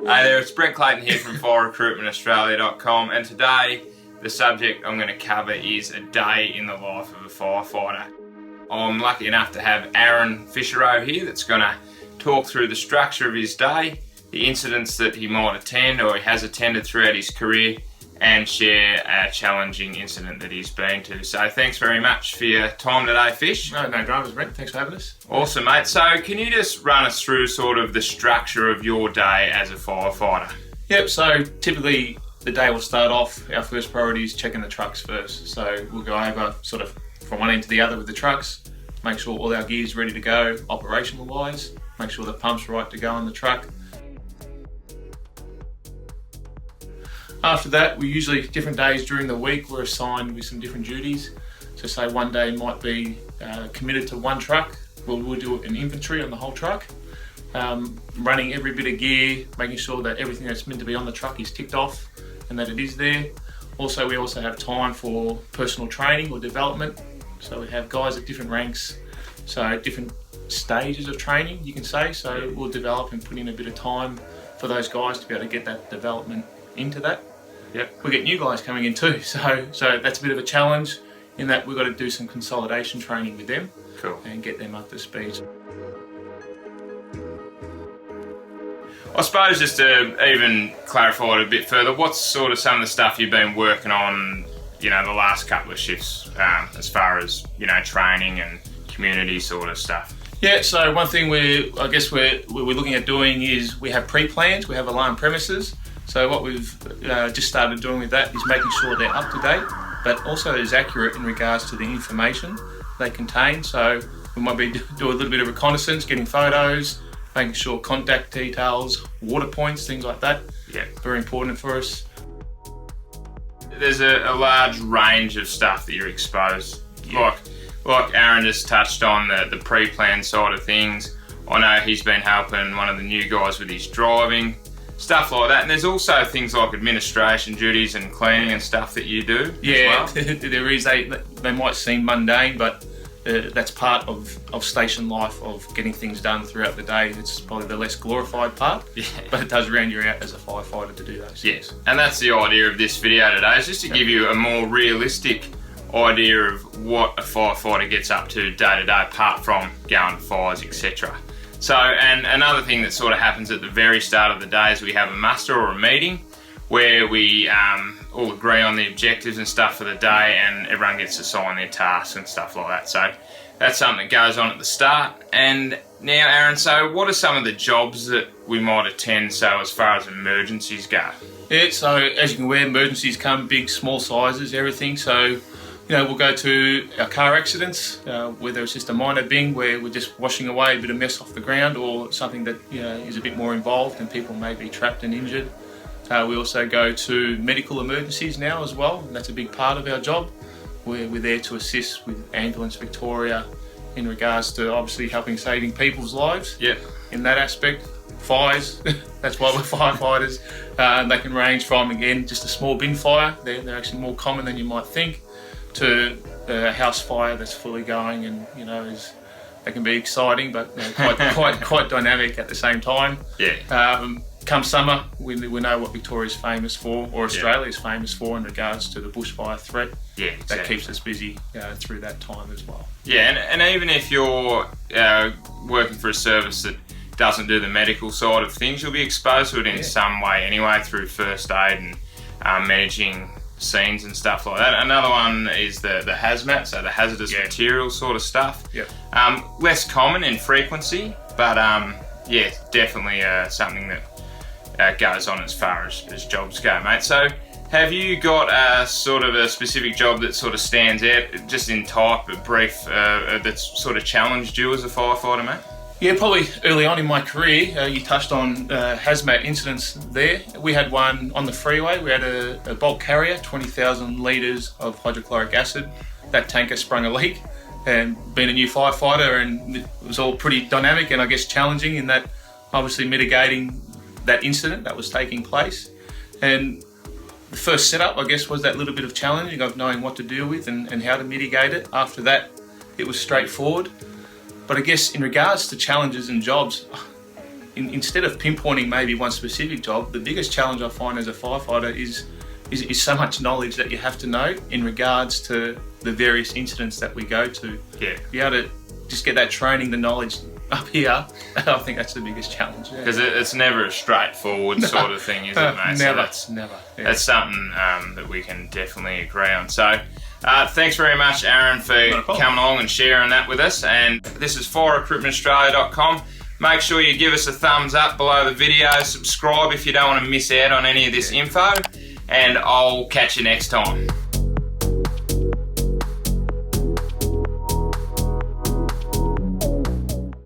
Hey there, it's Brent Clayton here from Firerecruitmentaustralia.com, and today the subject I'm going to cover is a day in the life of a firefighter. I'm lucky enough to have Aaron Fisherow here that's going to talk through the structure of his day, the incidents that he might attend or he has attended throughout his career, and share a challenging incident that he's been to. So thanks very much for your time today, Fish. No dramas, Brent. Thanks for having us. Awesome, mate. So can you just run us through sort of the structure of your day as a firefighter? Yep, so typically the day will start off, our first priority is checking the trucks first. So we'll go over sort of from one end to the other with the trucks, make sure all our gear is ready to go operational wise, make sure the pump's right to go on the truck. After that, we usually, different days during the week, we're assigned with some different duties. So say one day might be committed to one truck. We'll do an inventory on the whole truck, running every bit of gear, making sure that everything that's meant to be on the truck is ticked off and that it is there. Also, we also have time for personal training or development. So we have guys at different ranks, so different stages of training, you can say. So we'll develop and put in a bit of time for those guys to be able to get that development into that. Yep. We get new guys coming in too, so that's a bit of a challenge in that we've got to do some consolidation training with them. Cool. And get them up to speed. I suppose just to even clarify it a bit further, what's sort of some of the stuff you've been working on, the last couple of shifts, as far as, training and community sort of stuff? Yeah, so one thing we're looking at doing is we have pre-plans, we have alarm premises. So what we've just started doing with that is making sure they're up to date, but also is accurate in regards to the information they contain. So we might be do a little bit of reconnaissance, getting photos, making sure contact details, water points, things like that. Yeah, very important for us. There's a large range of stuff that you're exposed. Yeah. Like Aaron just touched on the pre-planned side of things. I know he's been helping one of the new guys with his driving, stuff like that. And there's also things like administration duties and cleaning and stuff that you do. Yeah, as well. there is. They might seem mundane, but that's part of station life, of getting things done throughout the day. It's probably the less glorified part, Yeah. but it does round you out as a firefighter to do those Yes, things. and that's the idea of this video today, is just to give you a more realistic idea of what a firefighter gets up to day to day, apart from going to fires, etc. So, and another thing that sort of happens at the very start of the day is we have a muster or a meeting where we all agree on the objectives and stuff for the day, and everyone gets assigned their tasks and stuff like that. So that's something that goes on at the start. And now, Aaron, so what are some of the jobs that we might attend, so as far as emergencies go? Yeah, so as you can aware, emergencies come big, small sizes, everything. So we'll go to our car accidents, whether it's just a minor bing where we're just washing away a bit of mess off the ground, or something that is a bit more involved and people may be trapped and injured. We also go to medical emergencies now as well, and that's a big part of our job. We're there to assist with Ambulance Victoria in regards to obviously saving people's lives. Yeah. In that aspect. Fires, that's why we're firefighters. They can range from, again, just a small bin fire, they're actually more common than you might think, to a house fire that's fully going, and they can be exciting, but quite dynamic at the same time. Yeah. Come summer, we know what Victoria's famous for, or Australia is famous for, in regards to the bushfire threat. Yeah, exactly. That keeps us busy through that time as well. Yeah, and even if you're working for a service that doesn't do the medical side of things, you'll be exposed to it in some way anyway, through first aid and managing scenes and stuff like that. Another one is the Hazmat, so the hazardous materials sort of stuff. Yep. Less common in frequency, but definitely something that goes on as far as jobs go, mate. So have you got a sort of a specific job that sort of stands out, just in type, a brief, that's sort of challenged you as a firefighter, mate? Yeah, probably early on in my career, you touched on hazmat incidents there. We had one on the freeway. We had a bulk carrier, 20,000 litres of hydrochloric acid. That tanker sprung a leak, and being a new firefighter, and it was all pretty dynamic and I guess challenging in that, obviously mitigating that incident that was taking place. And the first setup, I guess, was that little bit of challenging of knowing what to deal with and how to mitigate it. After that, it was straightforward. But I guess in regards to challenges and jobs, instead of pinpointing maybe one specific job, the biggest challenge I find as a firefighter is so much knowledge that you have to know in regards to the various incidents that we go to. Yeah. Be able to just get that training, the knowledge up here, I think that's the biggest challenge. Because it's never a straightforward sort of thing, is it, mate? Never, So never. Yeah. that's something that we can definitely agree on. So thanks very much, Aaron, for coming along and sharing that with us. And this is firerecruitmentaustralia.com. Make sure you give us a thumbs up below the video, subscribe if you don't want to miss out on any of this info, and I'll catch you next time.